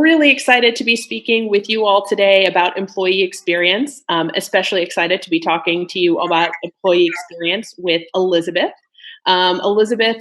really excited to be speaking with you all today about employee experience. Especially excited to be talking to you about employee experience with Elizabeth. Elizabeth,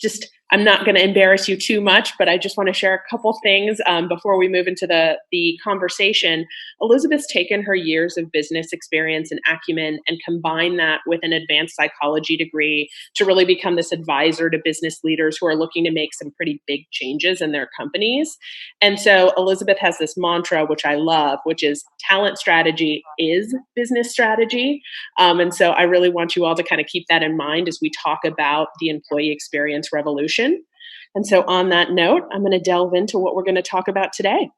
just I'm not going to embarrass you too much, but I just want to share a couple things before we move into the conversation. Elizabeth's taken her years of business experience and acumen and combined that with an advanced psychology degree to really become this advisor to business leaders who are looking to make some pretty big changes in their companies. And so Elizabeth has this mantra, which I love, which is talent strategy is business strategy. And so I really want you all to kind of keep that in mind as we talk about the employee experience revolution. And so on that note, I'm going to delve into what we're going to talk about today.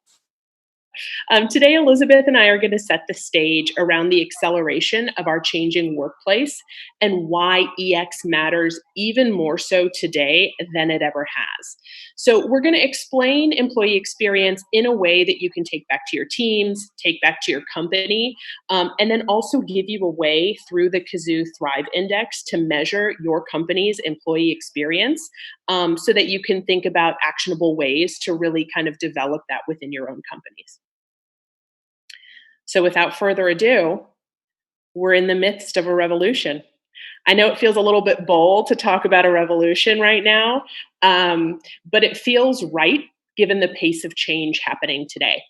Today, Elizabeth and I are going to set the stage around the acceleration of our changing workplace and why EX matters even more so today than it ever has. So we're going to explain employee experience in a way that you can take back to your teams, take back to your company, and then also give you a way through the Kazoo Thrive Index to measure your company's employee experience so that you can think about actionable ways to really kind of develop that within your own companies. So without further ado, we're in the midst of a revolution. I know it feels a little bit bold to talk about a revolution right now, but it feels right given the pace of change happening today.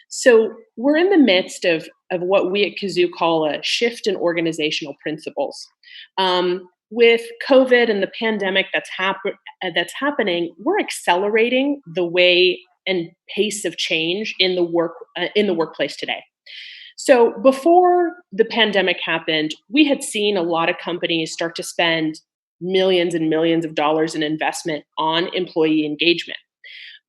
So we're in the midst of what we at Kazoo call a shift in organizational principles. With COVID and the pandemic that's happening, we're accelerating the way and pace of change in the workplace today. So before the pandemic happened, we had seen a lot of companies start to spend millions and millions of dollars in investment on employee engagement.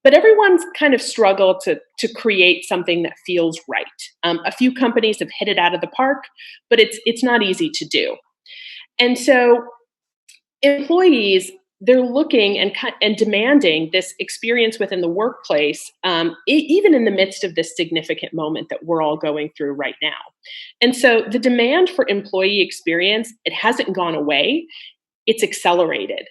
But everyone's kind of struggled to create something that feels right. A few companies have hit it out of the park, but it's not easy to do. And so employees, they're looking and demanding this experience within the workplace, even in the midst of this significant moment that we're all going through right now. And so the demand for employee experience, it hasn't gone away, it's accelerated.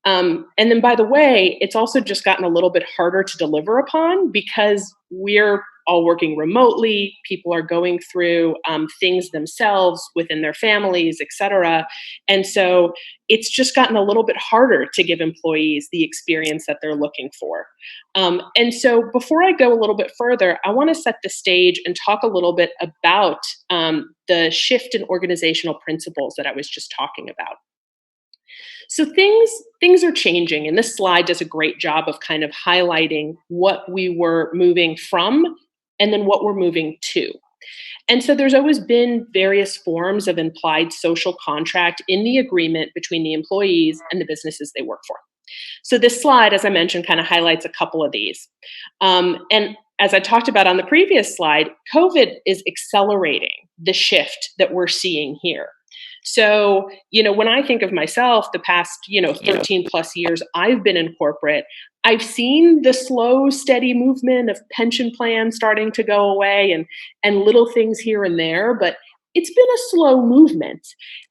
And then, by the way, it's also just gotten a little bit harder to deliver upon because we're all working remotely. People are going through things themselves within their families, et cetera. And so it's just gotten a little bit harder to give employees the experience that they're looking for. And so before I go a little bit further, I want to set the stage and talk a little bit about the shift in organizational principles that I was just talking about. So things are changing, and this slide does a great job of kind of highlighting what we were moving from and then what we're moving to. And so there's always been various forms of implied social contract in the agreement between the employees and the businesses they work for. So this slide, as I mentioned, kind of highlights a couple of these. And as I talked about on the previous slide, COVID is accelerating the shift that we're seeing here. So, when I think of myself, the past, 13 plus years I've been in corporate, I've seen the slow, steady movement of pension plans starting to go away and little things here and there, but it's been a slow movement.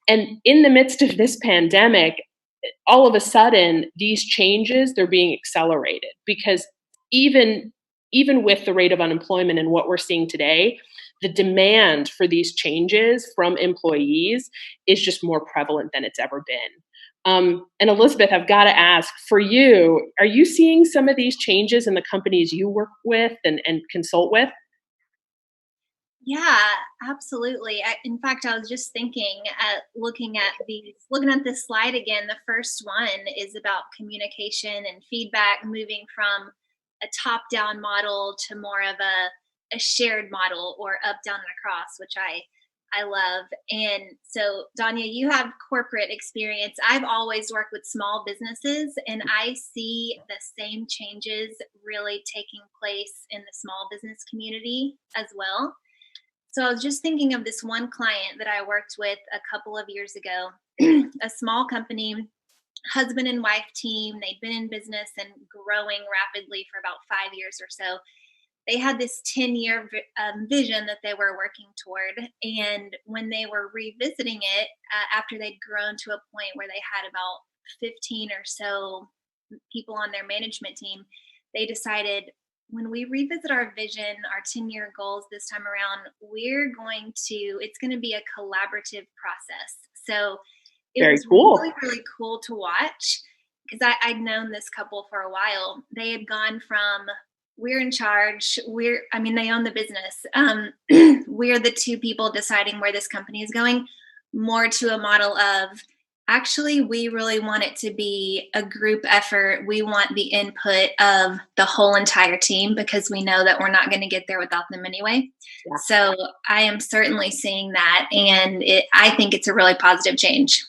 And in the midst of this pandemic, all of a sudden, these changes, they're being accelerated because even with the rate of unemployment and what we're seeing today, the demand for these changes from employees is just more prevalent than it's ever been. And Elizabeth, I've got to ask, for you, are you seeing some of these changes in the companies you work with and consult with? Yeah, absolutely. In fact, I was just thinking looking at this slide again. The first one is about communication and feedback, moving from a top-down model to more of a shared model, or up, down, and across, which I love. And so, Danya, you have corporate experience. I've always worked with small businesses, and I see the same changes really taking place in the small business community as well. So I was just thinking of this one client that I worked with a couple of years ago, a small company, husband and wife team. They'd been in business and growing rapidly for about 5 years or so. They had this 10-year vision that they were working toward. And when they were revisiting it, after they'd grown to a point where they had about 15 or so people on their management team, they decided when we revisit our vision, our 10-year goals this time around, it's going to be a collaborative process. So it Very was cool. really, really cool to watch because I'd known this couple for a while. They had gone from we're in charge, they own the business. We're the two people deciding where this company is going, more to a model of actually, we really want it to be a group effort. We want the input of the whole entire team because we know that we're not going to get there without them anyway. Yeah. So I am certainly seeing that, and I think it's a really positive change.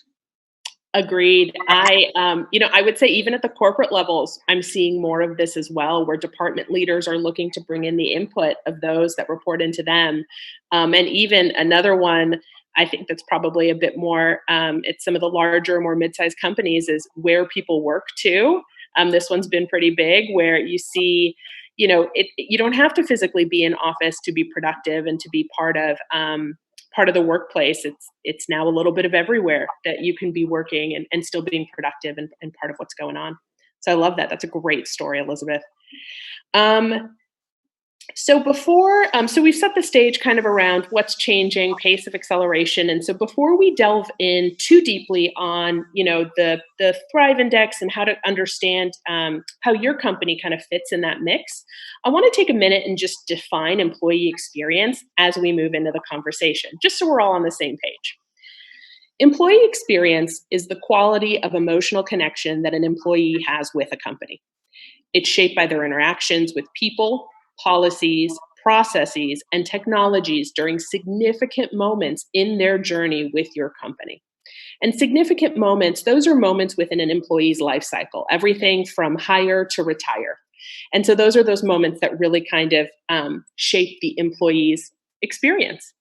Agreed. I would say even at the corporate levels, I'm seeing more of this as well, where department leaders are looking to bring in the input of those that report into them. And even another one, I think that's probably a bit more, it's some of the larger, more mid-sized companies is where people work too. This one's been pretty big where you see, you don't have to physically be in office to be productive and to be part of the workplace. It's now a little bit of everywhere that you can be working and still being productive and part of what's going on. So I love that. That's a great story, Elizabeth. So we've set the stage kind of around what's changing, pace of acceleration. And so before we delve in too deeply on, the Thrive Index and how to understand how your company kind of fits in that mix, I want to take a minute and just define employee experience as we move into the conversation, just so we're all on the same page. Employee experience is the quality of emotional connection that an employee has with a company. It's shaped by their interactions with people, policies, processes, and technologies during significant moments in their journey with your company. And significant moments, those are moments within an employee's life cycle, everything from hire to retire. And so those are those moments that really kind of shape the employee's experience.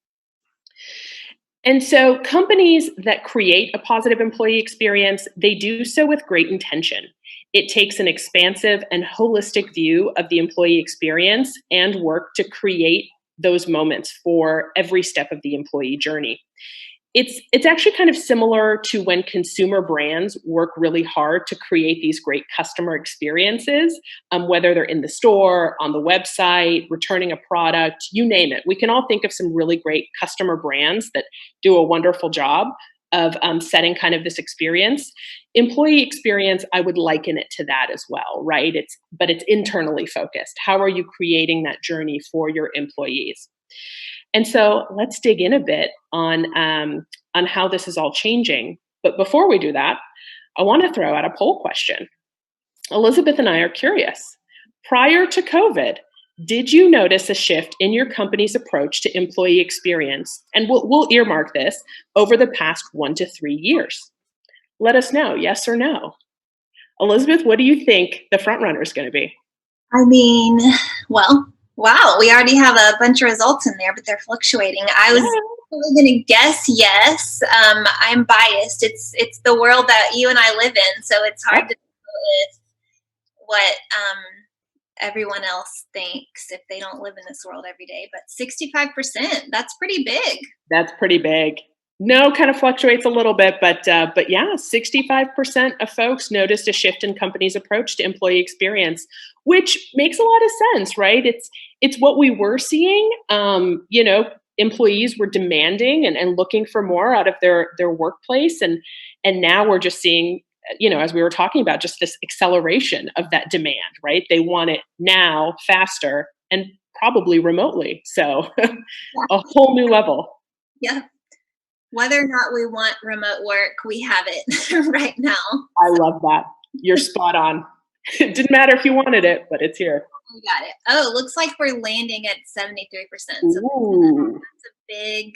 And so companies that create a positive employee experience, they do so with great intention. It takes an expansive and holistic view of the employee experience and work to create those moments for every step of the employee journey. It's actually kind of similar to when consumer brands work really hard to create these great customer experiences, whether they're in the store, on the website, returning a product, you name it. We can all think of some really great customer brands that do a wonderful job of setting kind of this experience. Employee experience, I would liken it to that as well, right? But it's internally focused. How are you creating that journey for your employees? And so let's dig in a bit on how this is all changing. But before we do that, I want to throw out a poll question. Elizabeth and I are curious. Prior to COVID, did you notice a shift in your company's approach to employee experience? And we'll earmark this over the past 1 to 3 years. Let us know, yes or no. Elizabeth, what do you think the front runner is going to be? Well, wow, we already have a bunch of results in there, but they're fluctuating. I was going to guess yes. I'm biased. It's the world that you and I live in, so it's hard to know with what everyone else thinks if they don't live in this world every day. But 65%, that's pretty big. That's pretty big. No, kind of fluctuates a little bit, but yeah, 65% of folks noticed a shift in companies' approach to employee experience, which makes a lot of sense, right? It's what we were seeing. Employees were demanding and looking for more out of their workplace, and now we're just seeing, as we were talking about, just this acceleration of that demand, right? They want it now, faster, and probably remotely. So a whole new level. Yeah. Whether or not we want remote work, we have it right now. I love that. You're spot on. It didn't matter if you wanted it, but it's here. We got it. Oh, it looks like we're landing at 73%. So that's a big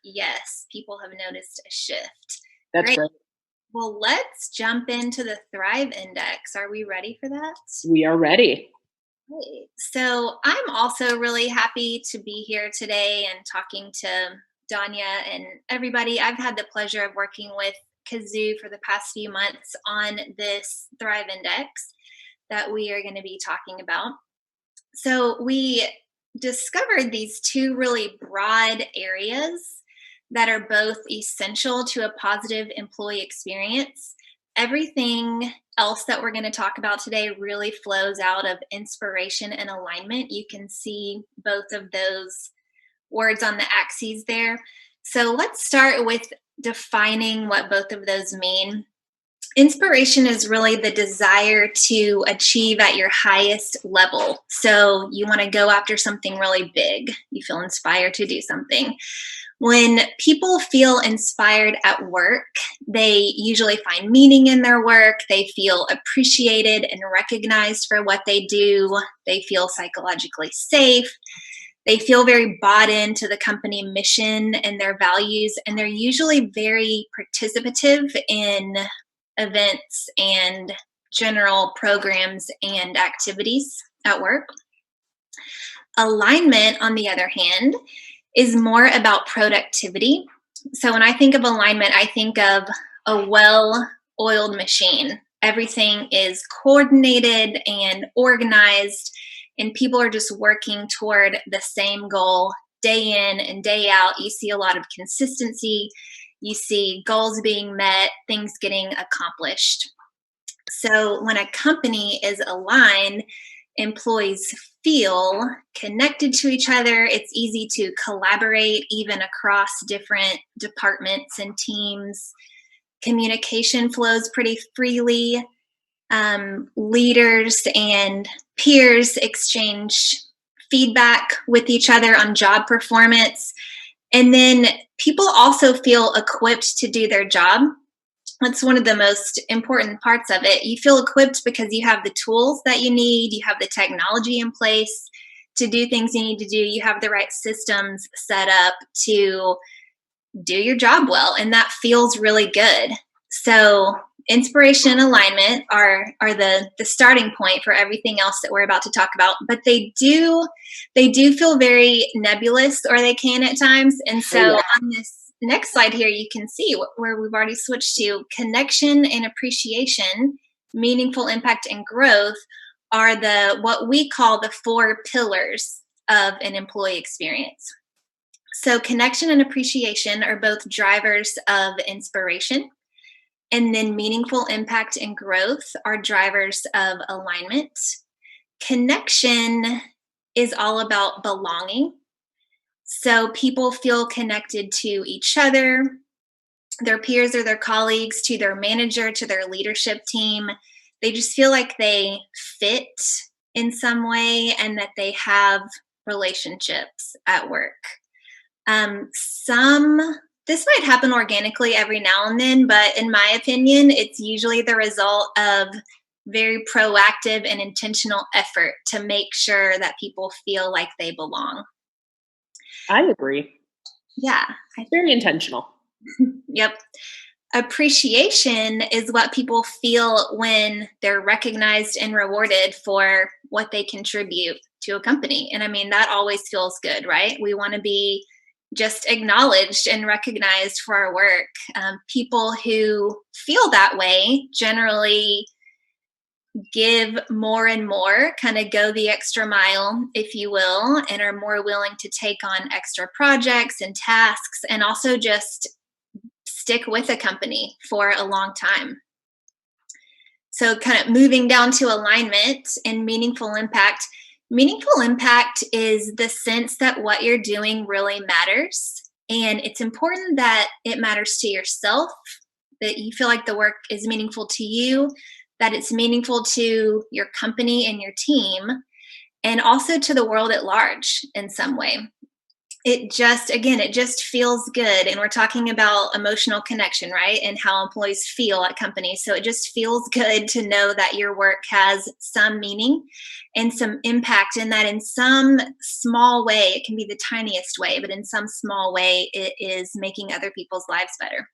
yes. People have noticed a shift. That's great. Well, let's jump into the Thrive Index. Are we ready for that? We are ready. Great. So I'm also really happy to be here today and talking to Danya and everybody. I've had the pleasure of working with Kazoo for the past few months on this Thrive Index that we are going to be talking about. So we discovered these two really broad areas that are both essential to a positive employee experience, everything else that we're going to talk about today really flows out of inspiration and alignment. You can see both of those words on the axes there. So let's start with defining what both of those mean. Inspiration is really the desire to achieve at your highest level. So you want to go after something really big. You feel inspired to do something. When people feel inspired at work, they usually find meaning in their work. They feel appreciated and recognized for what they do. They feel psychologically safe. They feel very bought into the company mission and their values, and they're usually very participative in events and general programs and activities at work. Alignment, on the other hand, is more about productivity. So when I think of alignment, I think of a well-oiled machine. Everything is coordinated and organized, and people are just working toward the same goal day in and day out. You see a lot of consistency. You see goals being met, things getting accomplished. So when a company is aligned, employees feel connected to each other. It's easy to collaborate even across different departments and teams. Communication flows pretty freely. Leaders and peers exchange feedback with each other on job performance. And then people also feel equipped to do their job. That's one of the most important parts of it. You feel equipped because you have the tools that you need, you have the technology in place to do things you need to do, you have the right systems set up to do your job well, and that feels really good. So inspiration and alignment are the starting point for everything else that we're about to talk about, but they do feel very nebulous, or they can at times. And so on this next slide here, you can see where we've already switched to connection and appreciation, meaningful impact and growth are what we call the 4 pillars of an employee experience. So connection and appreciation are both drivers of inspiration. And then meaningful impact and growth are drivers of alignment. Connection is all about belonging. So people feel connected to each other, their peers or their colleagues, to their manager, to their leadership team. They just feel like they fit in some way and that they have relationships at work. This might happen organically every now and then, but in my opinion, it's usually the result of very proactive and intentional effort to make sure that people feel like they belong. I agree. Yeah. Very intentional. Yep. Appreciation is what people feel when they're recognized and rewarded for what they contribute to a company. And I mean, that always feels good, right? We want to be just acknowledged and recognized for our work. People who feel that way generally give more and more, kind of go the extra mile, if you will, and are more willing to take on extra projects and tasks, and also just stick with a company for a long time. So kind of moving down to alignment and meaningful impact. Meaningful impact is the sense that what you're doing really matters. And it's important that it matters to yourself, that you feel like the work is meaningful to you, that it's meaningful to your company and your team, and also to the world at large in some way. It just feels good. And we're talking about emotional connection, right? And how employees feel at companies. So it just feels good to know that your work has some meaning and some impact, and that in some small way, it can be the tiniest way, but in some small way, it is making other people's lives better.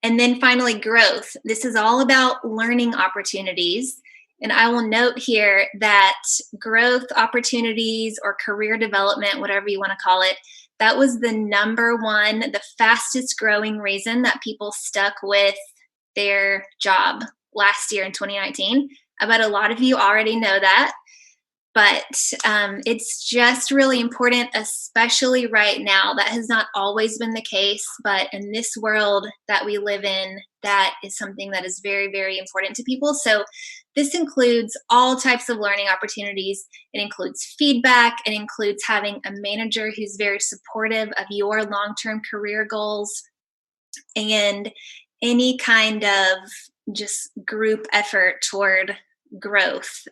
And then finally, growth. This is all about learning opportunities. And I will note here that growth opportunities or career development, whatever you want to call it, that was the number one, the fastest growing reason that people stuck with their job last year in 2019. I bet a lot of you already know that. But it's just really important, especially right now. That has not always been the case, but in this world that we live in, that is something that is very, very important to people. So this includes all types of learning opportunities. It includes feedback. It includes having a manager who's very supportive of your long-term career goals, and any kind of just group effort toward growth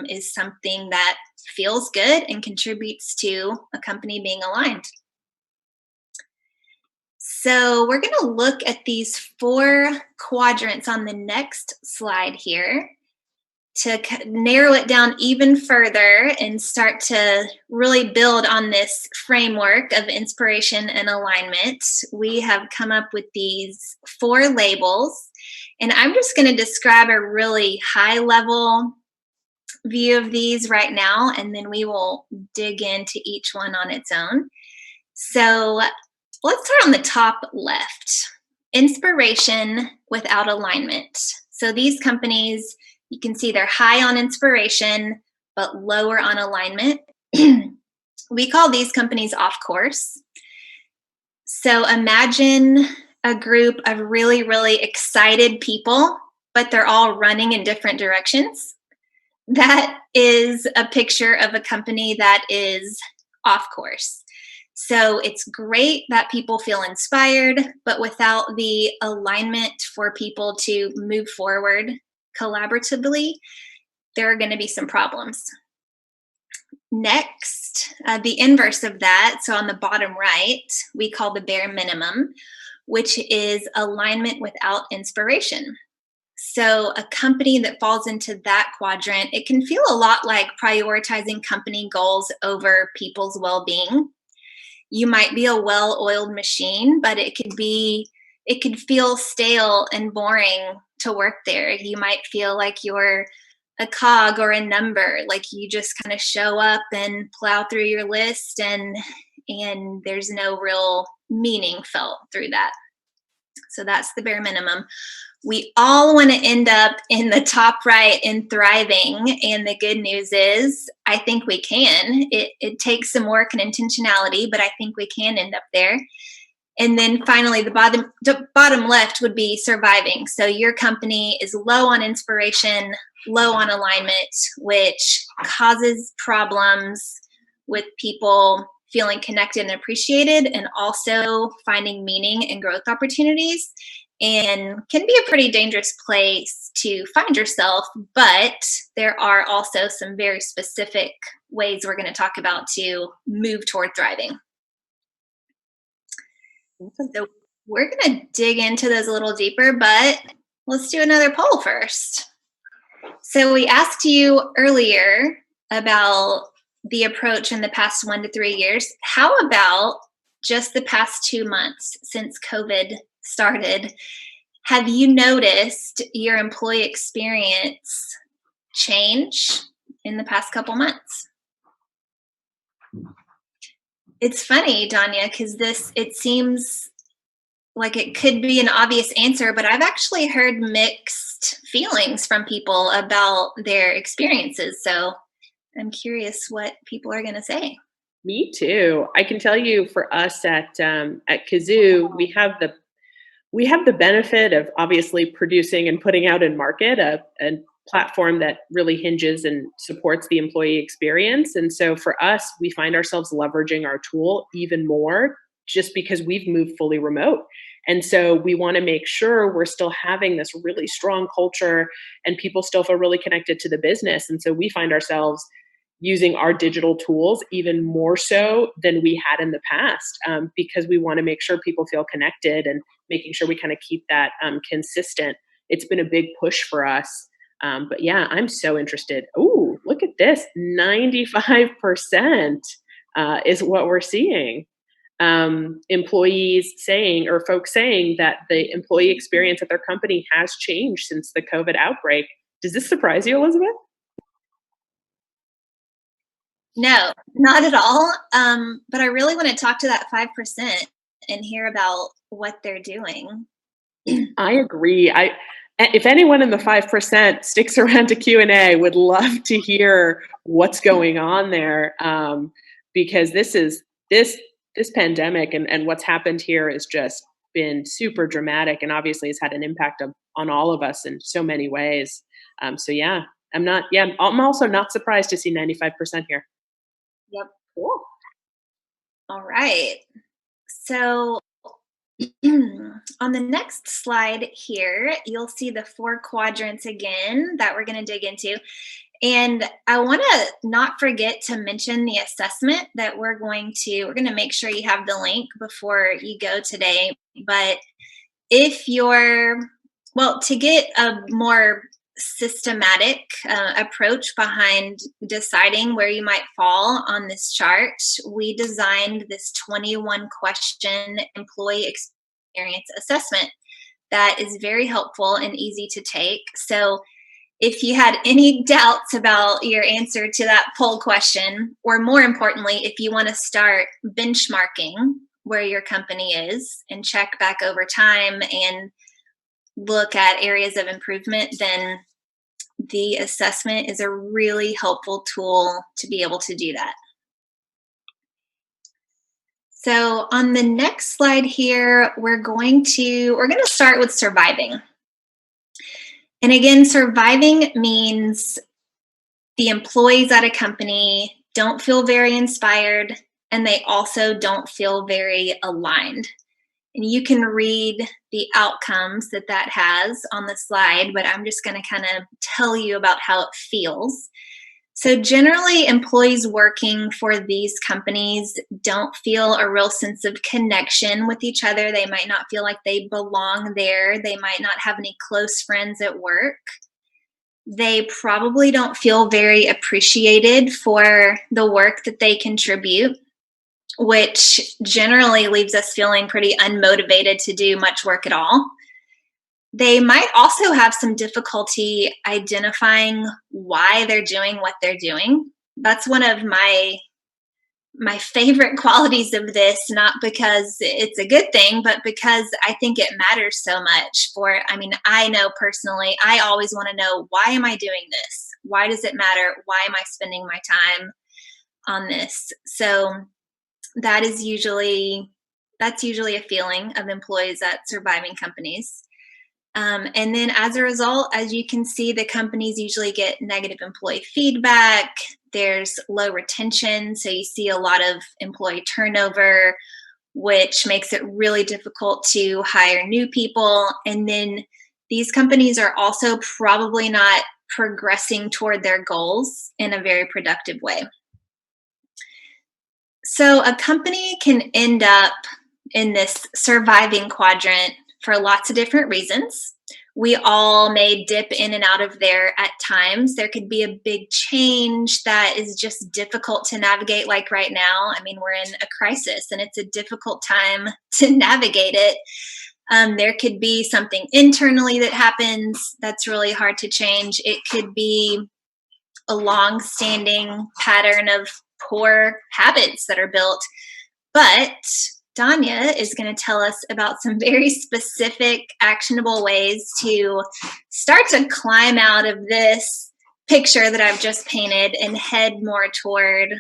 is something that feels good and contributes to a company being aligned. So we're going to look at these 4 quadrants on the next slide here to narrow it down even further and start to really build on this framework of inspiration and alignment. We have come up with these 4 labels, and I'm just going to describe a really high level view of these right now, and then we will dig into each one on its own. So let's start on the top left. Inspiration without alignment. So these companies, you can see they're high on inspiration, but lower on alignment. We call these companies off course. So imagine a group of really, really excited people, but they're all running in different directions. That is a picture of a company that is off course. So it's great that people feel inspired, but without the alignment for people to move forward collaboratively, there are going to be some problems. Next, the inverse of that, so on the bottom right, we call the bare minimum, which is alignment without inspiration. So a company that falls into that quadrant, it can feel a lot like prioritizing company goals over people's well-being. You might be a well-oiled machine, but it could feel stale and boring to work there. You might feel like you're a cog or a number, like you just kind of show up and plow through your list, and there's no real meaning felt through that. So that's the bare minimum. We all want to end up in the top right in thriving, and the good news is I think we can. It takes some work and intentionality, but I think we can end up there. And then finally, the bottom left would be surviving. So your company is low on inspiration, low on alignment, which causes problems with people feeling connected and appreciated, and also finding meaning and growth opportunities, and can be a pretty dangerous place to find yourself. But there are also some very specific ways we're going to talk about to move toward thriving. So we're going to dig into those a little deeper, but let's do another poll first. So we asked you earlier about the approach in the past 1 to 3 years. How about just the past 2 months since COVID started? Have you noticed your employee experience change in the past couple months? It's funny, Danya, because it seems like it could be an obvious answer, but I've actually heard mixed feelings from people about their experiences. So I'm curious what people are going to say. Me too. I can tell you, for us at Kazoo, we have the benefit of obviously producing and putting out in market a platform that really hinges and supports the employee experience. And so for us, we find ourselves leveraging our tool even more just because we've moved fully remote. And so we want to make sure we're still having this really strong culture and people still feel really connected to the business. And so we find ourselves using our digital tools even more so than we had in the past, because we want to make sure people feel connected and making sure we kind of keep that consistent. It's been a big push for us. But yeah, I'm so interested. Ooh, look at this. 95% is what we're seeing. Employees saying, or folks saying, that the employee experience at their company has changed since the COVID outbreak. Does this surprise you, Elizabeth? No, not at all. But I really want to talk to that 5% and hear about what they're doing. I agree. If anyone in the 5% sticks around to Q&A, would love to hear what's going on there, because this pandemic and what's happened here has just been super dramatic, and obviously has had an impact on all of us in so many ways. So yeah, I'm also not surprised to see 95% here. Yep. Cool. All right. So on the next slide here, you'll see the 4 quadrants again that we're going to dig into. And I want to not forget to mention the assessment that we're going to make sure you have the link before you go today. But if to get a more systematic approach behind deciding where you might fall on this chart, we designed this 21 question employee experience assessment that is very helpful and easy to take. So if you had any doubts about your answer to that poll question, or more importantly, if you want to start benchmarking where your company is and check back over time and look at areas of improvement, then the assessment is a really helpful tool to be able to do that. So on the next slide here, we're going to start with surviving. And again, surviving means the employees at a company don't feel very inspired, and they also don't feel very aligned. And you can read the outcomes that has on the slide, but I'm just going to kind of tell you about how it feels. So generally, employees working for these companies don't feel a real sense of connection with each other. They might not feel like they belong there. They might not have any close friends at work. They probably don't feel very appreciated for the work that they contribute, which generally leaves us feeling pretty unmotivated to do much work at all. They might also have some difficulty identifying why they're doing what they're doing. That's one of my favorite qualities of this, not because it's a good thing, but because I think it matters so much. I know personally, I always want to know, why am I doing this? Why does it matter? Why am I spending my time on this? So that's usually a feeling of employees at surviving companies. And then as a result, as you can see, the companies usually get negative employee feedback. There's low retention. So you see a lot of employee turnover, which makes it really difficult to hire new people. And then these companies are also probably not progressing toward their goals in a very productive way. So a company can end up in this surviving quadrant for lots of different reasons. We all may dip in and out of there at times. There could be a big change that is just difficult to navigate, like right now. We're in a crisis and it's a difficult time to navigate it. There could be something internally that happens that's really hard to change. It could be a long-standing pattern of poor habits that are built. But Danya is going to tell us about some very specific, actionable ways to start to climb out of this picture that I've just painted and head more toward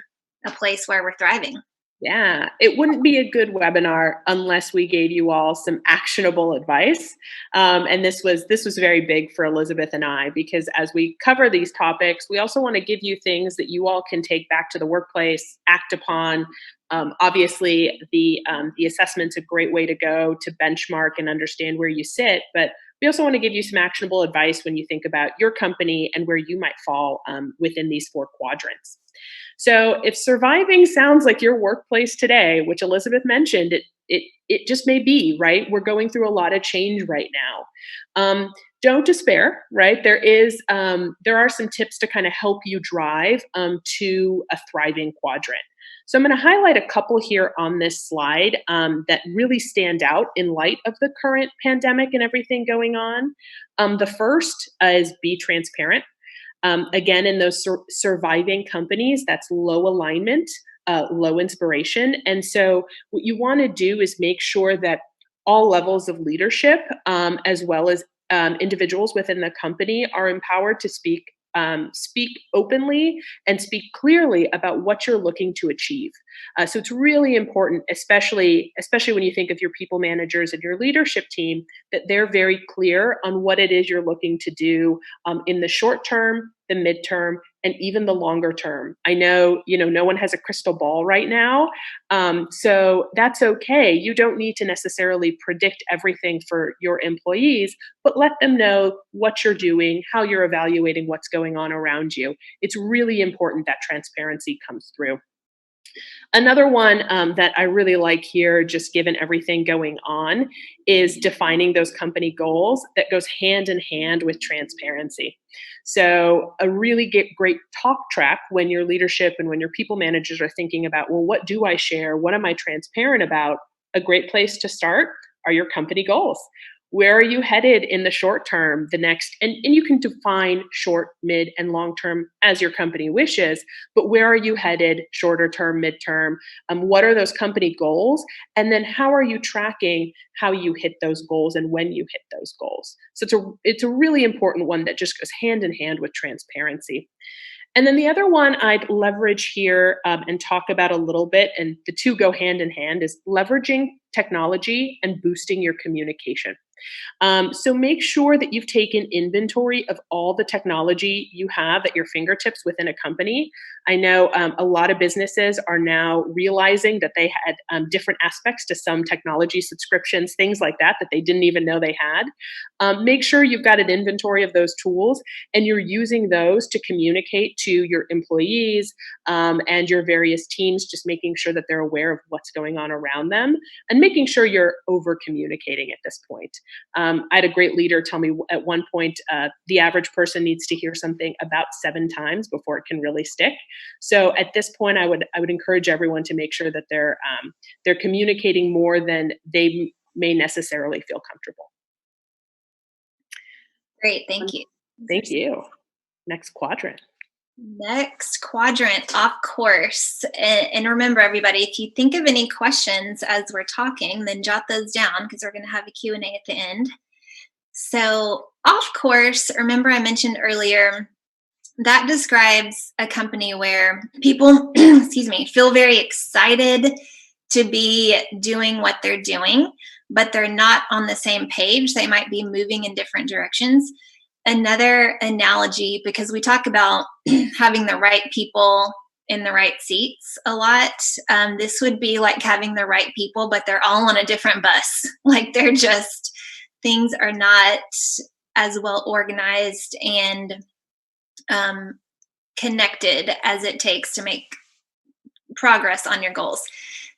a place where we're thriving. Yeah, it wouldn't be a good webinar unless we gave you all some actionable advice. And this was very big for Elizabeth and I, because as we cover these topics, we also want to give you things that you all can take back to the workplace, act upon. Obviously, the assessment's a great way to go to benchmark and understand where you sit, but we also want to give you some actionable advice when you think about your company and where you might fall within these 4 quadrants. So if surviving sounds like your workplace today, which Elizabeth mentioned, it just may be, right? We're going through a lot of change right now. Don't despair, right? There are some tips to kind of help you drive to a thriving quadrant. So I'm going to highlight a couple here on this slide that really stand out in light of the current pandemic and everything going on. The first is be transparent. Again, in those surviving companies, that's low alignment, low inspiration. And so what you want to do is make sure that all levels of leadership, as well as individuals within the company are empowered to speak openly and speak clearly about what you're looking to achieve. So it's really important, especially when you think of your people managers and your leadership team, that they're very clear on what it is you're looking to do in the short term, the midterm, and even the longer term. I know, no one has a crystal ball right now, so that's okay. You don't need to necessarily predict everything for your employees, but let them know what you're doing, how you're evaluating what's going on around you. It's really important that transparency comes through. Another one that I really like here, just given everything going on, is defining those company goals that goes hand in hand with transparency. So, a really great talk track when your leadership and when your people managers are thinking about, well, what do I share? What am I transparent about? A great place to start are your company goals. Where are you headed in the short term, the next, and you can define short, mid, and long term as your company wishes, but where are you headed, shorter term, midterm? What are those company goals? And then how are you tracking how you hit those goals and when you hit those goals? So it's a really important one that just goes hand in hand with transparency. And then the other one I'd leverage here and talk about a little bit, and the two go hand in hand, is leveraging technology and boosting your communication. So make sure that you've taken inventory of all the technology you have at your fingertips within a company. I know a lot of businesses are now realizing that they had different aspects to some technology subscriptions, things like that they didn't even know they had. Make sure you've got an inventory of those tools and you're using those to communicate to your employees and your various teams, just making sure that they're aware of what's going on around them and making sure you're over communicating at this point. I had a great leader tell me at one point the average person needs to hear something about 7 times before it can really stick. So at this point, I would encourage everyone to make sure that they're communicating more than they may necessarily feel comfortable. Great, thank you. Thank you. Next quadrant. Next quadrant, off course. And remember, everybody, if you think of any questions as we're talking, then jot those down because we're going to have a Q&A at the end. So off course, remember I mentioned earlier, that describes a company where people, excuse me, feel very excited to be doing what they're doing, but they're not on the same page. They might be moving in different directions. Another analogy, because we talk about having the right people in the right seats a lot, this would be like having the right people, but they're all on a different bus. Like things are not as well organized and connected as it takes to make progress on your goals.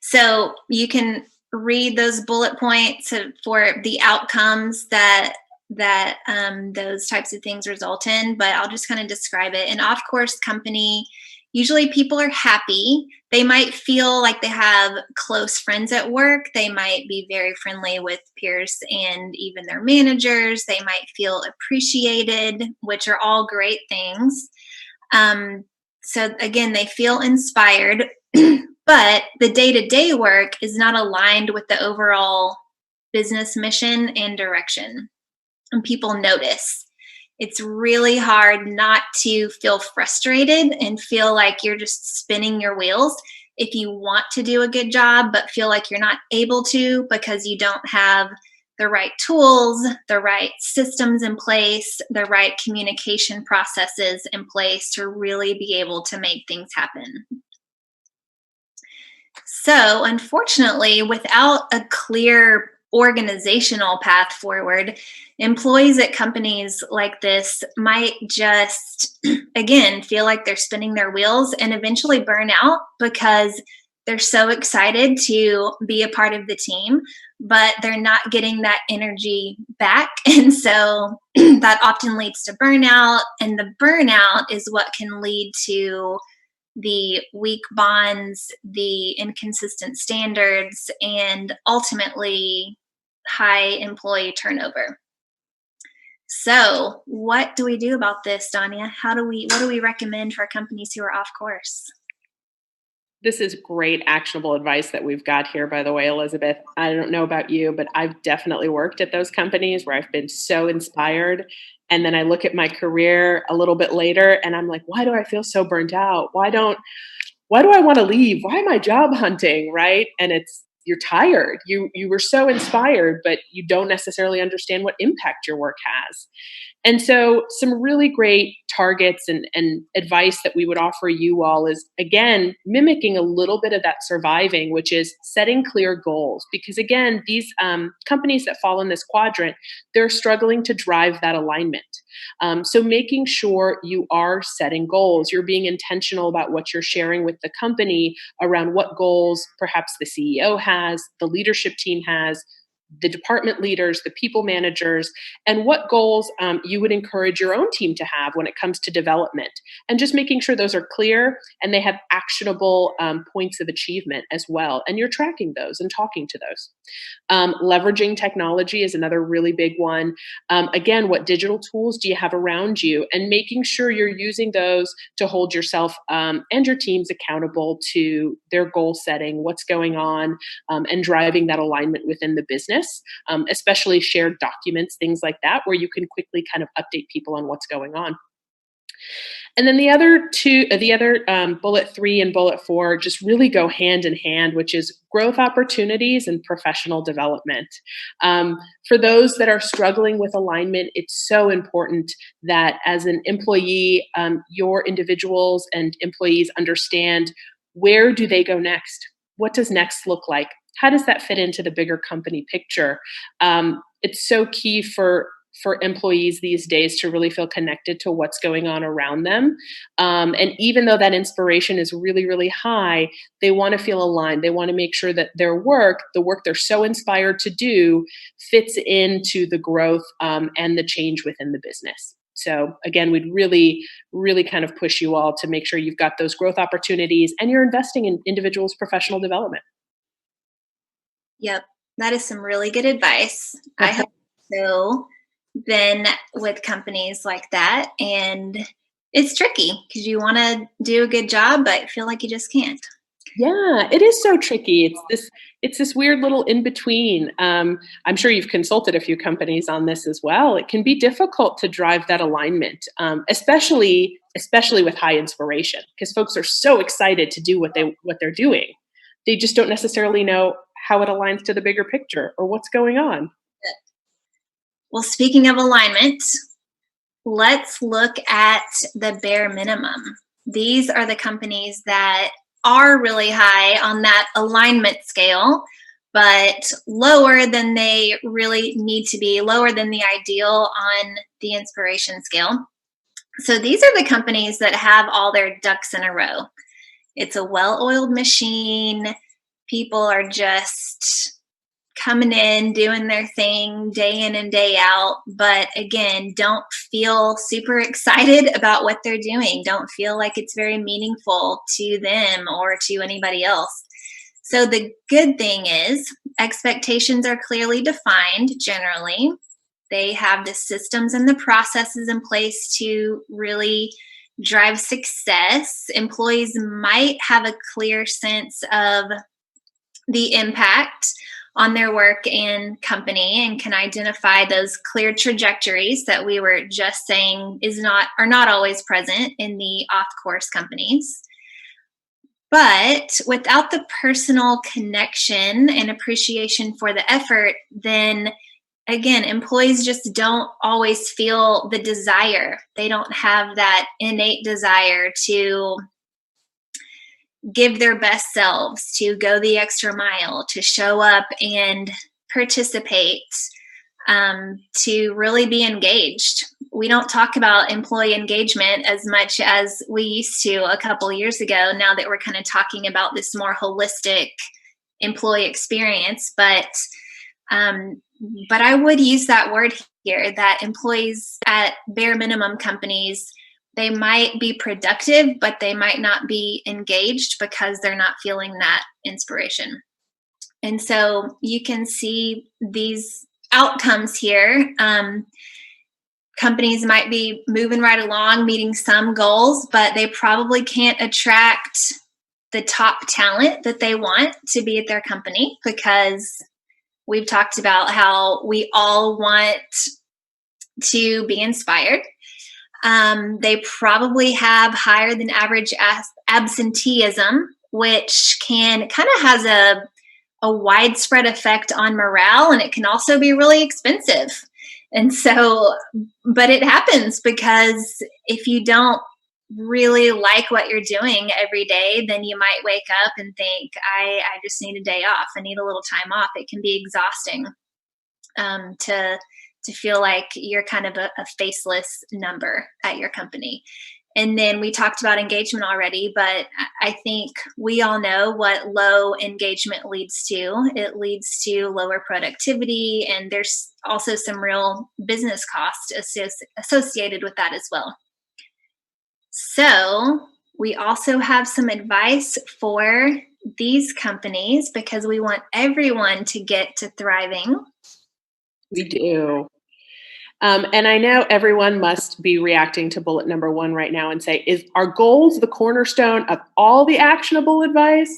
So you can read those bullet points for the outcomes that those types of things result in, but I'll just kind of describe it. An off-course company, usually people are happy. They might feel like they have close friends at work. They might be very friendly with peers and even their managers. They might feel appreciated, which are all great things. So again, they feel inspired, but the day-to-day work is not aligned with the overall business mission and direction. And people notice. It's really hard not to feel frustrated and feel like you're just spinning your wheels if you want to do a good job, but feel like you're not able to because you don't have the right tools, the right systems in place, the right communication processes in place to really be able to make things happen. So, unfortunately, without a clear organizational path forward, employees at companies like this might just, again, feel like they're spinning their wheels and eventually burn out because they're so excited to be a part of the team, but they're not getting that energy back. And so that often leads to burnout, and the burnout is what can lead to the weak bonds, the inconsistent standards, and ultimately high employee turnover. So, what do we do about this, Danya? What do we recommend for companies who are off course? This is great actionable advice that we've got here, by the way, Elizabeth. I don't know about you, but I've definitely worked at those companies where I've been so inspired. And then I look at my career a little bit later and I'm like, why do I feel so burnt out? Why do I want to leave? Why am I job hunting? Right. And it's, you're tired. You were so inspired, but you don't necessarily understand what impact your work has. And so, some really great targets and advice that we would offer you all is, again, mimicking a little bit of that surviving, which is setting clear goals. Because, again, these companies that fall in this quadrant, they're struggling to drive that alignment. So, making sure you are setting goals, you're being intentional about what you're sharing with the company around what goals perhaps the CEO has, the leadership team has, the department leaders, the people managers, and what goals you would encourage your own team to have when it comes to development. And just making sure those are clear and they have actionable points of achievement as well. And you're tracking those and talking to those. Leveraging technology is another really big one. Again, what digital tools do you have around you? And making sure you're using those to hold yourself and your teams accountable to their goal setting, what's going on, and driving that alignment within the business, especially shared documents, things like that, where you can quickly kind of update people on what's going on. And then the other two, bullet 3 and bullet 4 just really go hand in hand, which is growth opportunities and professional development. For those that are struggling with alignment, it's so important that as an employee, your individuals and employees understand, where do they go next? What does next look like? How does that fit into the bigger company picture? It's so key for employees these days to really feel connected to what's going on around them. And even though that inspiration is really, really high, they want to feel aligned. They want to make sure that their work, the work they're so inspired to do, fits into the growth and the change within the business. So again, we'd really, really kind of push you all to make sure you've got those growth opportunities and you're investing in individuals' professional development. Yep, that is some really good advice. I have so been with companies like that, and it's tricky because you want to do a good job, but feel like you just can't. Yeah, it is so tricky. It's this weird little in between. I'm sure you've consulted a few companies on this as well. It can be difficult to drive that alignment, especially with high inspiration, because folks are so excited to do what they're doing. They just don't necessarily know how it aligns to the bigger picture or what's going on. Well, speaking of alignment, let's look at the bare minimum. These are the companies that are really high on that alignment scale, but lower than they really need to be, lower than the ideal on the inspiration scale. So these are the companies that have all their ducks in a row. It's a well-oiled machine. People are just coming in, doing their thing day in and day out, but again, don't feel super excited about what they're doing. Don't feel like it's very meaningful to them or to anybody else. So the good thing is expectations are clearly defined generally. They have the systems and the processes in place to really drive success. Employees might have a clear sense of the impact on their work and company and can identify those clear trajectories that we were just saying are not always present in the off-course companies. But without the personal connection and appreciation for the effort, then again, employees just don't always feel the desire. They don't have that innate desire to give their best selves, to go the extra mile, to show up and participate, to really be engaged. We don't talk about employee engagement as much as we used to a couple years ago, now that we're kind of talking about this more holistic employee experience. But I would use that word here, that employees at bare minimum companies, they might be productive, but they might not be engaged because they're not feeling that inspiration. And so you can see these outcomes here. Companies might be moving right along, meeting some goals, but they probably can't attract the top talent that they want to be at their company, because we've talked about how we all want to be inspired. They probably have higher than average absenteeism, which kind of has a widespread effect on morale, and it can also be really expensive. And so, but it happens because if you don't really like what you're doing every day, then you might wake up and think, I just need a day off. I need a little time off. It can be exhausting to feel like you're kind of a faceless number at your company. And then we talked about engagement already, but I think we all know what low engagement leads to. It leads to lower productivity, and there's also some real business costs associated with that as well. So we also have some advice for these companies because we want everyone to get to thriving. We do. And I know everyone must be reacting to bullet number 1 right now and say, are goals the cornerstone of all the actionable advice?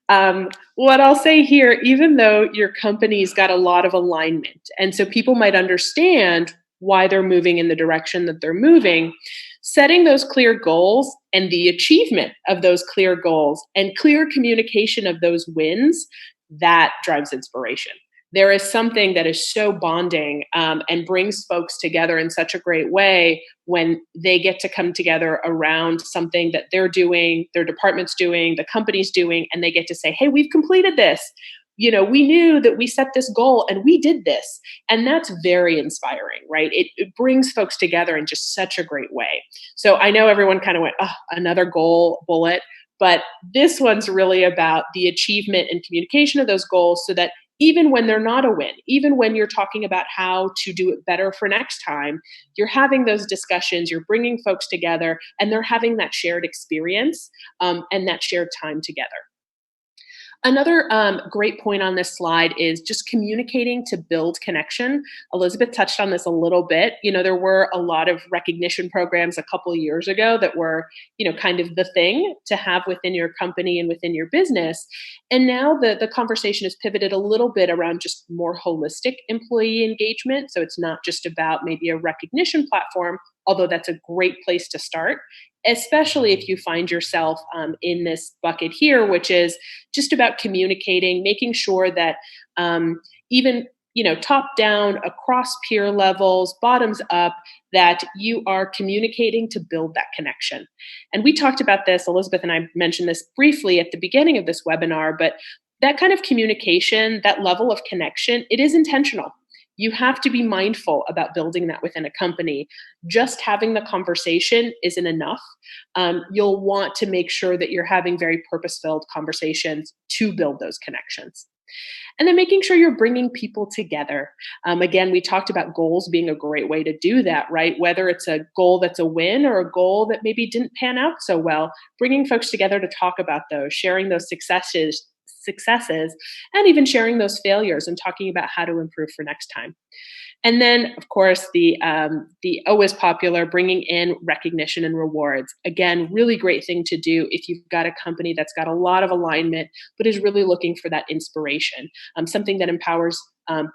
What I'll say here, even though your company's got a lot of alignment, and so people might understand why they're moving in the direction that they're moving, setting those clear goals and the achievement of those clear goals and clear communication of those wins, that drives inspiration. There is something that is so bonding and brings folks together in such a great way when they get to come together around something that they're doing, their department's doing, the company's doing, and they get to say, hey, we've completed this. We knew that we set this goal and we did this. And that's very inspiring, right? It brings folks together in just such a great way. So I know everyone kind of went, oh, another goal bullet, but this one's really about the achievement and communication of those goals so that even when they're not a win, even when you're talking about how to do it better for next time, you're having those discussions, you're bringing folks together, and they're having that shared experience and that shared time together. Another great point on this slide is just communicating to build connection. Elizabeth touched on this a little bit. There were a lot of recognition programs a couple of years ago that were, kind of the thing to have within your company and within your business. And now the conversation has pivoted a little bit around just more holistic employee engagement. So it's not just about maybe a recognition platform, although that's a great place to start, especially if you find yourself in this bucket here, which is just about communicating, making sure that even top down, across peer levels, bottoms up, that you are communicating to build that connection. And we talked about this, Elizabeth and I mentioned this briefly at the beginning of this webinar, but that kind of communication, that level of connection, it is intentional. You have to be mindful about building that within a company. Just having the conversation isn't enough. You'll want to make sure that you're having very purpose-filled conversations to build those connections. And then making sure you're bringing people together. Again, we talked about goals being a great way to do that, right? Whether it's a goal that's a win or a goal that maybe didn't pan out so well, bringing folks together to talk about those, sharing those successes, and even sharing those failures and talking about how to improve for next time. And then, of course, the always popular, bringing in recognition and rewards. Again, really great thing to do if you've got a company that's got a lot of alignment, but is really looking for that inspiration, something that empowers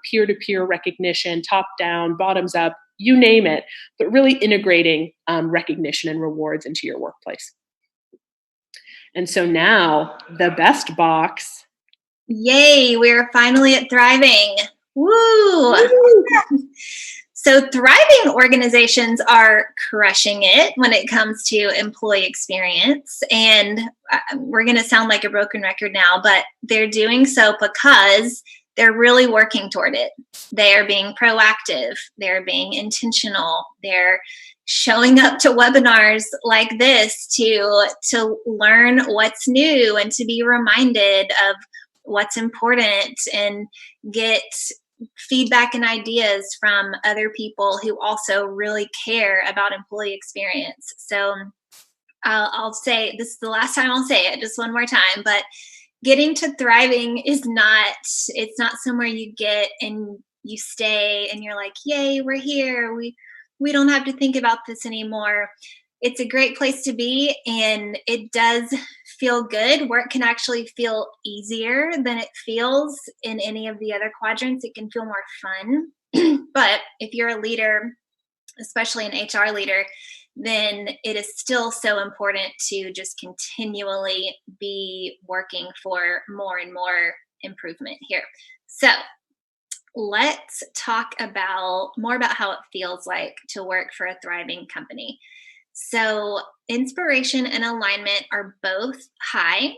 peer-to-peer recognition, top-down, bottoms-up, you name it, but really integrating recognition and rewards into your workplace. And so now, the best box. Yay, we're finally at thriving. Woo! So thriving organizations are crushing it when it comes to employee experience. And we're going to sound like a broken record now, but they're doing so because they're really working toward it. They are being proactive. They're being intentional. They're showing up to webinars like this to learn what's new and to be reminded of what's important and get feedback and ideas from other people who also really care about employee experience. So I'll say, this is the last time I'll say it, just one more time, but getting to thriving is it's not somewhere you get and you stay and you're like, yay, we're here. We don't have to think about this anymore. It's a great place to be, and it does feel good, work can actually feel easier than it feels in any of the other quadrants. It can feel more fun. But if you're a leader, especially an HR leader, then it is still so important to just continually be working for more and more improvement here. So let's talk about more about how it feels like to work for a thriving company. So inspiration and alignment are both high.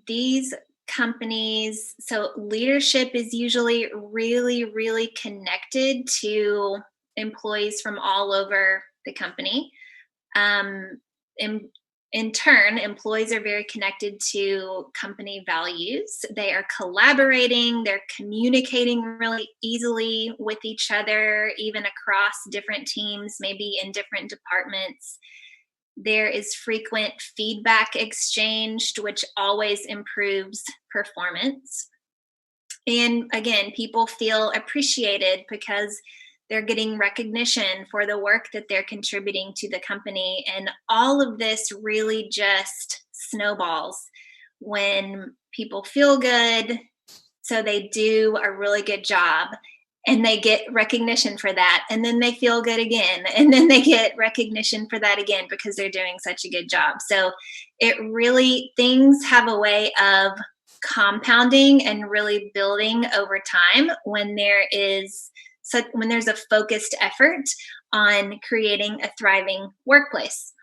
These companies, so leadership is usually really, really connected to employees from all over the company. Um, in, in turn, employees are very connected to company values. They are collaborating, they're communicating really easily with each other, even across different teams, maybe in different departments. There is frequent feedback exchanged, which always improves performance. And again, people feel appreciated because they're getting recognition for the work that they're contributing to the company. And all of this really just snowballs when people feel good. So they do a really good job and they get recognition for that. And then they feel good again. And then they get recognition for that again because they're doing such a good job. So it really, things have a way of compounding and really building over time when there's a focused effort on creating a thriving workplace.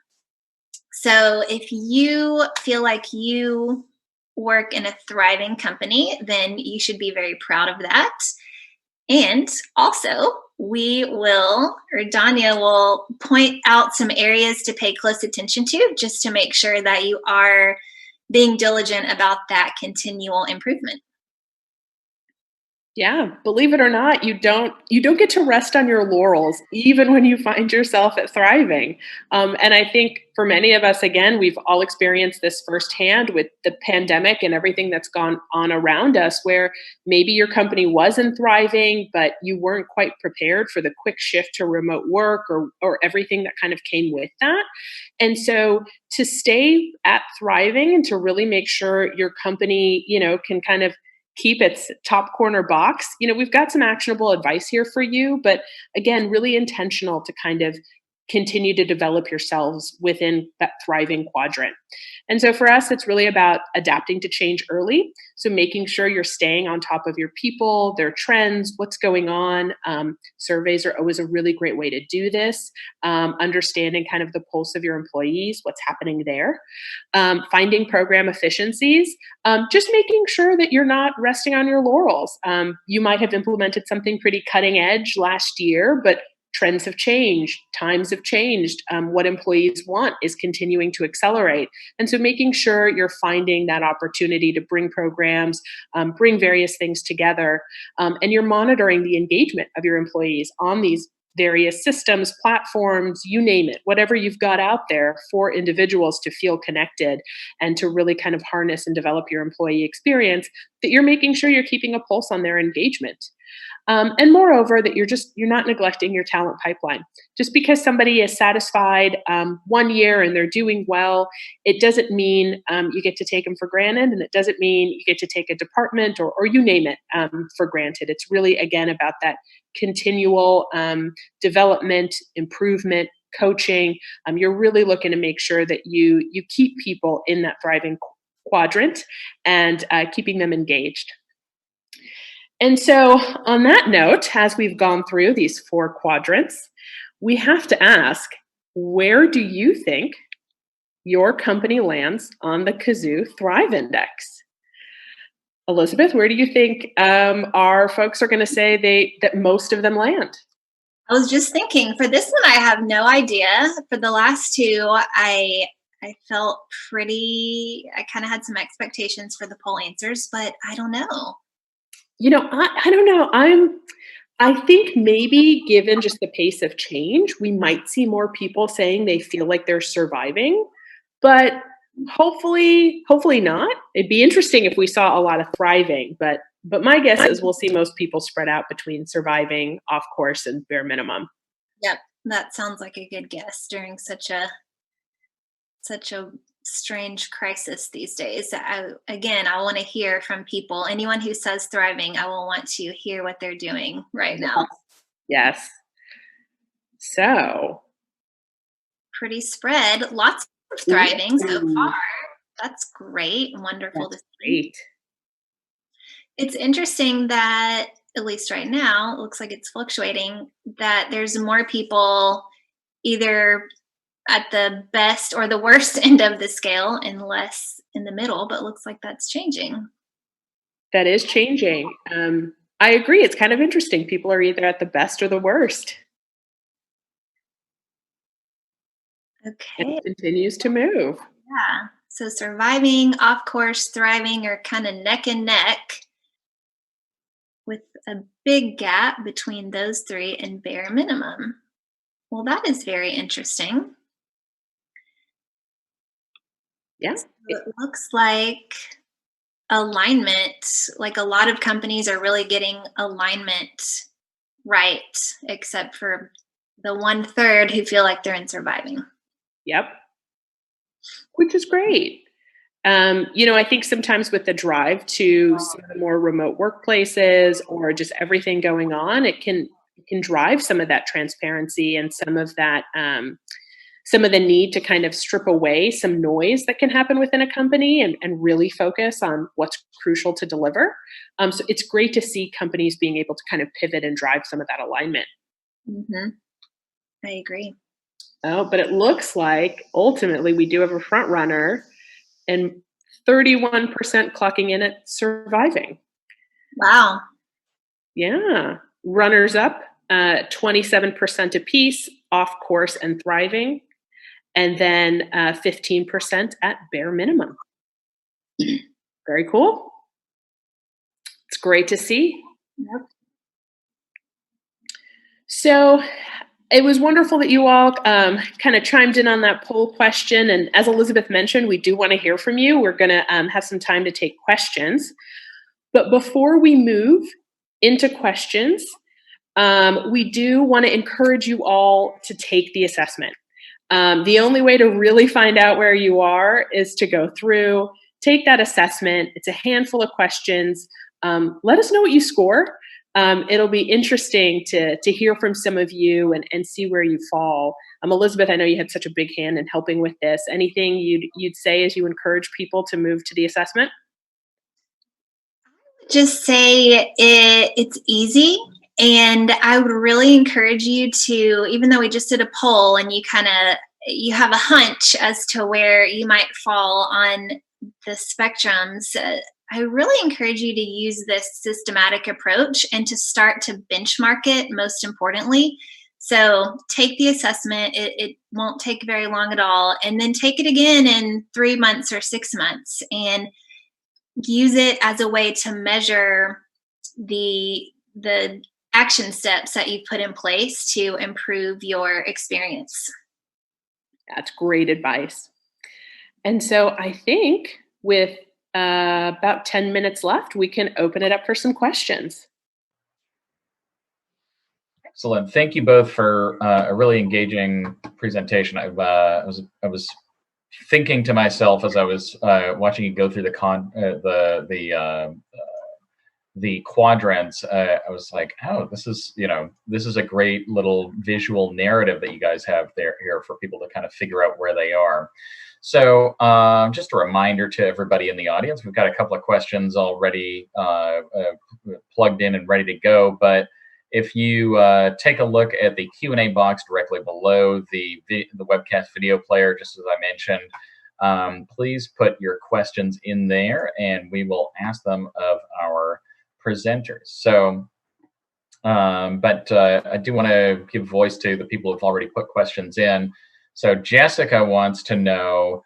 So if you feel like you work in a thriving company, then you should be very proud of that. And also, Danya will point out some areas to pay close attention to just to make sure that you are being diligent about that continual improvement. Yeah, believe it or not, you don't get to rest on your laurels even when you find yourself at thriving. And I think for many of us, again, we've all experienced this firsthand with the pandemic and everything that's gone on around us, where maybe your company wasn't thriving, but you weren't quite prepared for the quick shift to remote work or everything that kind of came with that. And so to stay at thriving and to really make sure your company, can kind of keep its top corner box, we've got some actionable advice here for you, but again, really intentional to kind of continue to develop yourselves within that thriving quadrant. And so for us, it's really about adapting to change early. So making sure you're staying on top of your people, their trends, what's going on. Surveys are always a really great way to do this. Understanding kind of the pulse of your employees, what's happening there. Finding program efficiencies, just making sure that you're not resting on your laurels. You might have implemented something pretty cutting edge last year, but trends have changed, times have changed. What employees want is continuing to accelerate. And so making sure you're finding that opportunity to bring programs, bring various things together, and you're monitoring the engagement of your employees on these various systems, platforms, you name it, whatever you've got out there for individuals to feel connected and to really kind of harness and develop your employee experience, that you're making sure you're keeping a pulse on their engagement. And moreover, that you're not neglecting your talent pipeline. Just because somebody is satisfied 1 year and they're doing well, it doesn't mean you get to take them for granted, and it doesn't mean you get to take a department or you name it for granted. It's really, again, about that continual development, improvement, coaching. You're really looking to make sure that you keep people in that thriving quadrant and keeping them engaged. And so, on that note, as we've gone through these 4 quadrants, we have to ask, where do you think your company lands on the Kazoo Thrive Index? Elizabeth, where do you think our folks are going to say that most of them land? I was just thinking, for this one, I have no idea. For the last 2, I felt I kind of had some expectations for the poll answers, but I don't know. I don't know. I think maybe given just the pace of change, we might see more people saying they feel like they're surviving, but hopefully not. It'd be interesting if we saw a lot of thriving, but my guess is we'll see most people spread out between surviving, off course, and bare minimum. Yep, that sounds like a good guess during such a strange crisis these days. Again, I want to hear from people. Anyone who says thriving, I will want to hear what they're doing right now. Yes. So, Pretty spread. Lots of thriving so far. That's great. Wonderful to that's see. great. It's interesting that, at least right now, it looks like it's fluctuating, that there's more people either at the best or the worst end of the scale and less in the middle, but it looks like that's changing. That is changing. I agree. It's kind of interesting. People are either at the best or the worst. And Okay. it continues to move. Yeah. So surviving, off course, thriving are kind of neck and neck with a big gap between those three and bare minimum. Well, that is very interesting. Yeah. So it looks like alignment, like a lot of companies are really getting alignment right, except for the 1/3 who feel like they're in surviving. Yep. Which is great. I think sometimes with the drive to some of the more remote workplaces or just everything going on, it can drive some of that transparency and some of the need to kind of strip away some noise that can happen within a company and really focus on what's crucial to deliver. So it's great to see companies being able to kind of pivot and drive some of that alignment. Hmm. I agree. Oh, but it looks like ultimately we do have a front runner and 31% clocking in at surviving. Wow. Yeah. Runners up, 27% apiece, off course and thriving, and then 15% at bare minimum. Very cool. It's great to see. Yep. So it was wonderful that you all kind of chimed in on that poll question. And as Elizabeth mentioned, we do want to hear from you. We're going to have some time to take questions. But before we move into questions, we do want to encourage you all to take the assessment. The only way to really find out where you are is to go through, take that assessment. It's a handful of questions. Let us know what you score. It'll be interesting to hear from some of you and see where you fall. Elizabeth, I know you had such a big hand in helping with this. Anything you'd say as you encourage people to move to the assessment? Just say it's easy. And I would really encourage you to, even though we just did a poll and you have a hunch as to where you might fall on the spectrums, I really encourage you to use this systematic approach and to start to benchmark it, most importantly. So take the assessment. It won't take very long at all. And then take it again in 3 months or 6 months and use it as a way to measure the action steps that you've put in place to improve your experience. That's great advice. And so I think with about 10 minutes left, we can open it up for some questions. Excellent. Thank you both for a really engaging presentation. I was thinking to myself as I was watching you go through the quadrants. I was like, oh, this is a great little visual narrative that you guys have there here for people to kind of figure out where they are. So just a reminder to everybody in the audience, we've got a couple of questions already plugged in and ready to go, but if you take a look at the Q&A box directly below the webcast video player, just as I mentioned, please put your questions in there and we will ask them of our presenters. So, but I do want to give voice to the people who've already put questions in. So Jessica wants to know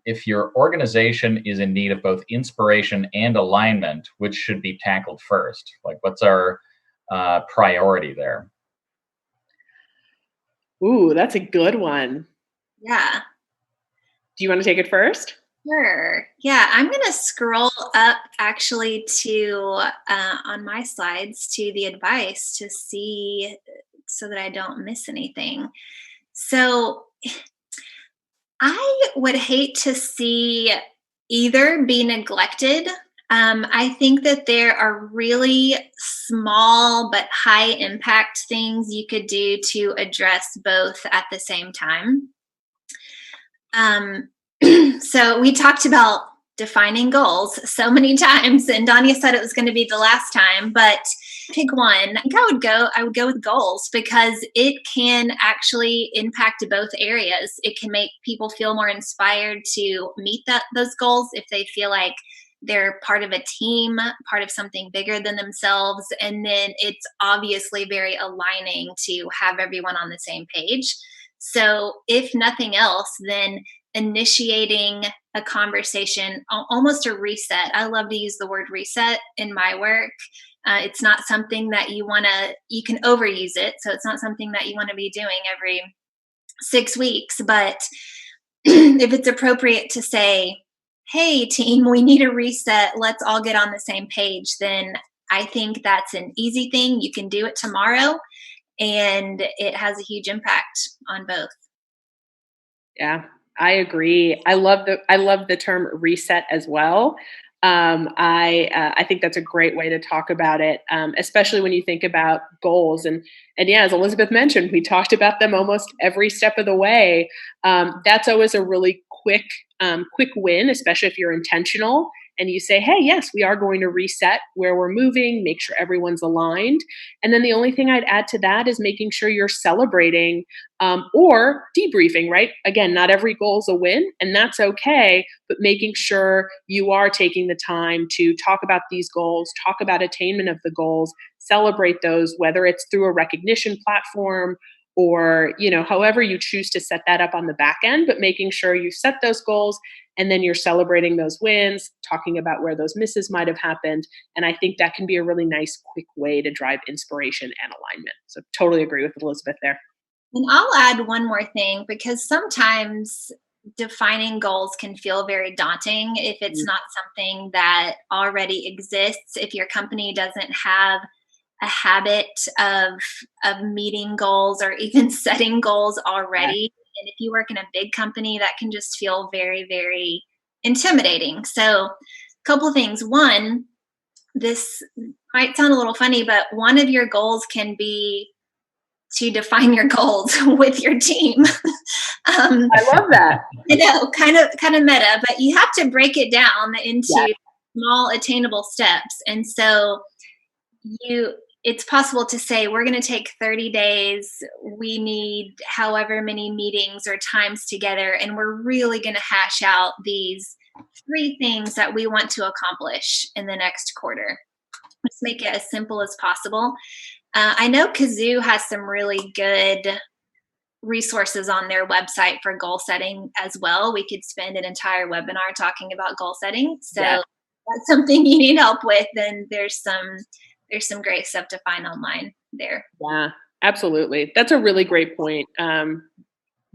if your organization is in need of both inspiration and alignment, which should be tackled first? Like, what's our priority there? Ooh, that's a good one. Yeah. Do you want to take it first? Sure. Yeah, I'm going to scroll up actually to on my slides to the advice to see so that I don't miss anything. So I would hate to see either be neglected. I think that there are really small but high impact things you could do to address both at the same time. Um, so we talked about defining goals so many times, and Danya said it was going to be the last time, but pick one. I think I would go with goals because it can actually impact both areas. It can make people feel more inspired to meet those goals if they feel like they're part of a team, part of something bigger than themselves. And then it's obviously very aligning to have everyone on the same page. So, if nothing else, then initiating a conversation, almost a reset. I love to use the word reset in my work. It's not something that you can overuse it. So, it's not something that you want to be doing every 6 weeks. But if it's appropriate to say, hey, team, we need a reset, let's all get on the same page, then I think that's an easy thing. You can do it tomorrow, and it has a huge impact on both. Yeah, I agree. I love the term reset as well. I think that's a great way to talk about it, especially when you think about goals. And yeah, as Elizabeth mentioned, we talked about them almost every step of the way. That's always a really quick win, especially if you're intentional and you say, hey, yes, we are going to reset where we're moving, make sure everyone's aligned. And then the only thing I'd add to that is making sure you're celebrating or debriefing, right? Again, not every goal is a win, and that's okay, but making sure you are taking the time to talk about these goals, talk about attainment of the goals, celebrate those, whether it's through a recognition platform or, however you choose to set that up on the back end, but making sure you set those goals and then you're celebrating those wins, talking about where those misses might have happened. And I think that can be a really nice, quick way to drive inspiration and alignment. So totally agree with Elizabeth there. And I'll add one more thing, because sometimes defining goals can feel very daunting if it's not something that already exists. If your company doesn't have a habit of meeting goals or even setting goals already. Yeah. And if you work in a big company, that can just feel very, very intimidating. So a couple of things. One, this might sound a little funny, but one of your goals can be to define your goals with your team. I love that. Kind of meta, but you have to break it down into small attainable steps. And so it's possible to say, we're going to take 30 days. We need however many meetings or times together, and we're really going to hash out these 3 things that we want to accomplish in the next quarter. Let's make it as simple as possible. I know Kazoo has some really good resources on their website for goal setting as well. We could spend an entire webinar talking about goal setting. So if that's something you need help with, then there's some great stuff to find online there. Yeah, absolutely. That's a really great point.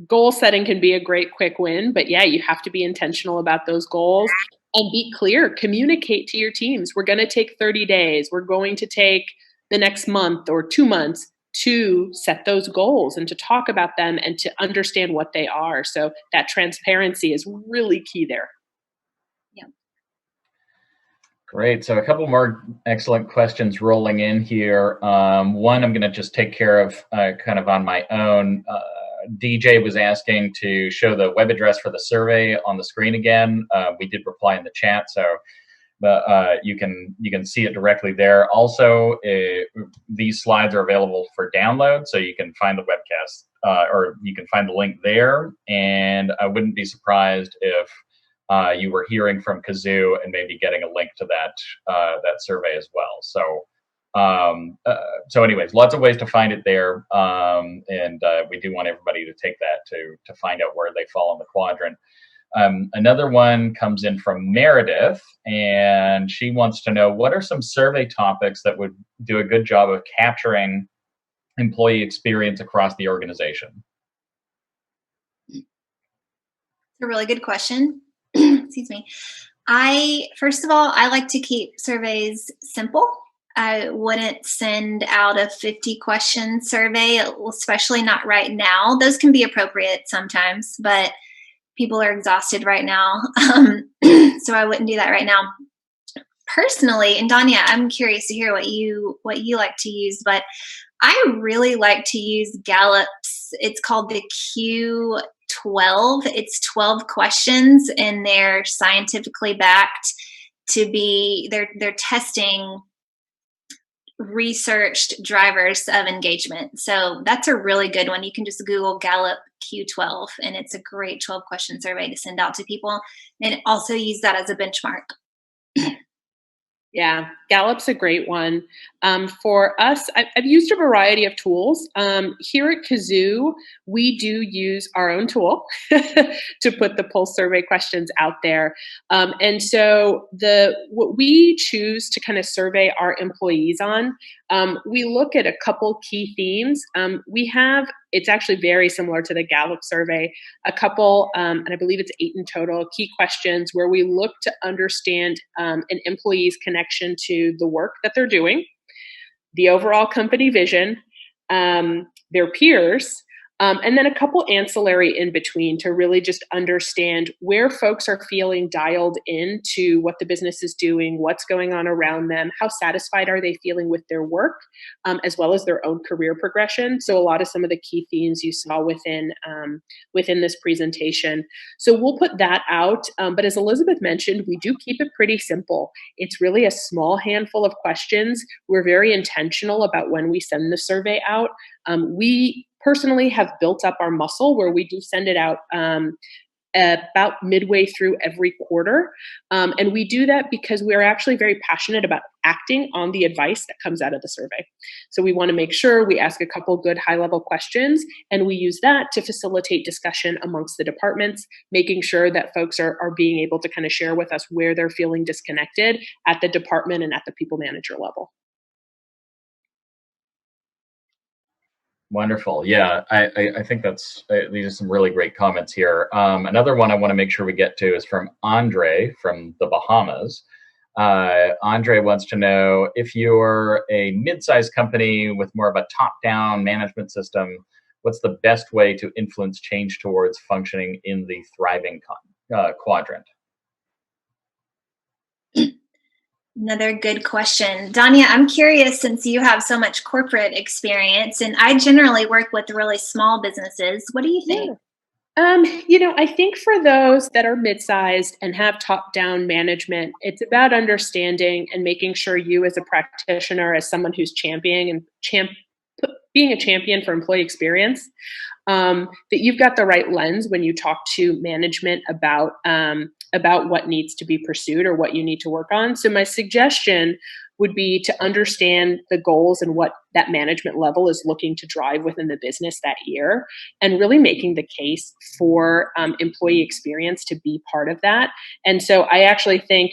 Goal setting can be a great quick win, but yeah, you have to be intentional about those goals and be clear. Communicate to your teams. We're going to take 30 days. We're going to take the next month or 2 months to set those goals and to talk about them and to understand what they are. So that transparency is really key there. Yeah. Great. So a couple more excellent questions rolling in here. One I'm going to just take care of kind of on my own. DJ was asking to show the web address for the survey on the screen again. We did reply in the chat, so you can see it directly there. Also, these slides are available for download, so you can find the webcast or you can find the link there. And I wouldn't be surprised if you were hearing from Kazoo and maybe getting a link to that survey as well. So anyways, lots of ways to find it there, and we do want everybody to take that to find out where they fall in the quadrant. Another one comes in from Meredith, and she wants to know, what are some survey topics that would do a good job of capturing employee experience across the organization? It's a really good question. Excuse me. First of all, I like to keep surveys simple. I wouldn't send out a 50-question survey, especially not right now. Those can be appropriate sometimes, but people are exhausted right now. So I wouldn't do that right now. Personally, and Danya, I'm curious to hear what you like to use, but I really like to use Gallup's. It's called the Q12. It's 12 questions, and they're scientifically backed to be. They're testing researched drivers of engagement. So that's a really good one. You can just Google Gallup Q12, and it's a great 12 question survey to send out to people, and also use that as a benchmark. Yeah, Gallup's a great one. For us, I've used a variety of tools. Here at Kazoo, we do use our own tool to put the pulse survey questions out there. And so what we choose to kind of survey our employees on, we look at a couple key themes. It's actually very similar to the Gallup survey, a couple, and I believe it's 8 in total, key questions where we look to understand an employee's connection to the work that they're doing, the overall company vision, their peers, and then a couple ancillary in between to really just understand where folks are feeling dialed into what the business is doing, what's going on around them, how satisfied are they feeling with their work, as well as their own career progression. So a lot of some of the key themes you saw within this presentation. So we'll put that out. But as Elizabeth mentioned, we do keep it pretty simple. It's really a small handful of questions. We're very intentional about when we send the survey out. We personally have built up our muscle where we do send it out about midway through every quarter. And we do that because we're actually very passionate about acting on the advice that comes out of the survey. So we want to make sure we ask a couple good high-level questions, and we use that to facilitate discussion amongst the departments, making sure that folks are being able to kind of share with us where they're feeling disconnected at the department and at the people manager level. Wonderful. Yeah, I think these are some really great comments here. Another one I want to make sure we get to is from Andre from the Bahamas. Andre wants to know, if you're a mid-sized company with more of a top-down management system, what's the best way to influence change towards functioning in the thriving quadrant? Another good question. Danya, I'm curious, since you have so much corporate experience, and I generally work with really small businesses. What do you think? I think for those that are mid-sized and have top-down management, it's about understanding and making sure you as a practitioner, as someone who's being a champion for employee experience, that you've got the right lens when you talk to management about what needs to be pursued or what you need to work on. So my suggestion would be to understand the goals and what that management level is looking to drive within the business that year, and really making the case for employee experience to be part of that. And so I actually think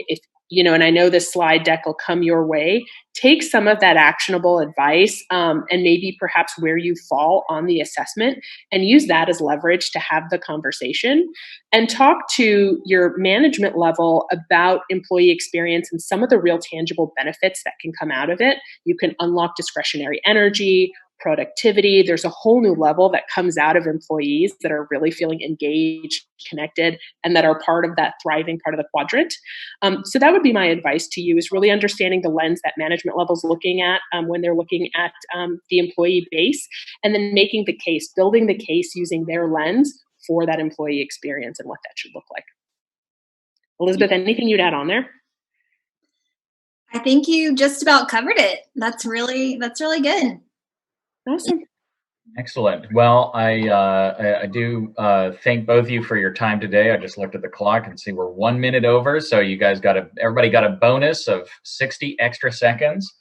and I know this slide deck will come your way, take some of that actionable advice and maybe perhaps where you fall on the assessment, and use that as leverage to have the conversation and talk to your management level about employee experience and some of the real tangible benefits that can come out of it. You can unlock discretionary energy, productivity. There's a whole new level that comes out of employees that are really feeling engaged, connected, and that are part of that thriving part of the quadrant. So that would be my advice to you, is really understanding the lens that management level is looking at when they're looking at the employee base, and then making the case, building the case using their lens for that employee experience and what that should look like. Elizabeth, anything you'd add on there? I think you just about covered it. That's really good. Awesome. Excellent. Well, I do thank both of you for your time today. I just looked at the clock and see we're 1 minute over. So you guys everybody got a bonus of 60 extra seconds.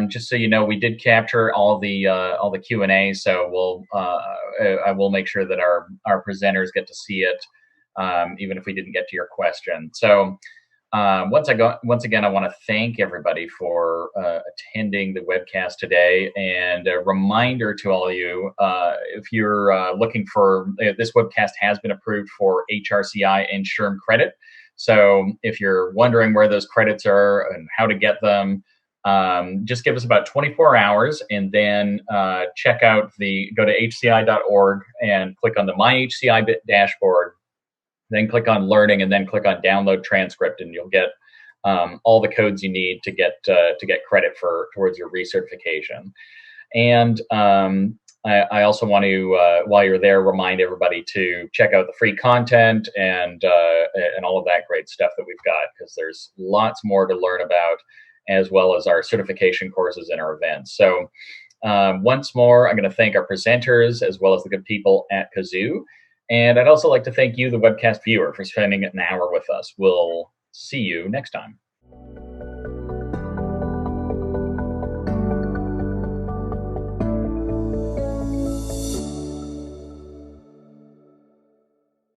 Just so you know, we did capture all the Q&A. So I will make sure that our presenters get to see it, even if we didn't get to your question. So once again, I want to thank everybody for attending the webcast today, and a reminder to all of you, if you're looking for, this webcast has been approved for HRCI and SHRM credit. So if you're wondering where those credits are and how to get them, just give us about 24 hours, and then go to hci.org and click on the My HCI dashboard, then click on learning, and then click on download transcript, and you'll get all the codes you need to get credit towards your recertification. And I also want to, while you're there, remind everybody to check out the free content and all of that great stuff that we've got, because there's lots more to learn about, as well as our certification courses and our events. So once more, I'm going to thank our presenters as well as the good people at Kazoo. And I'd also like to thank you, the webcast viewer, for spending an hour with us. We'll see you next time.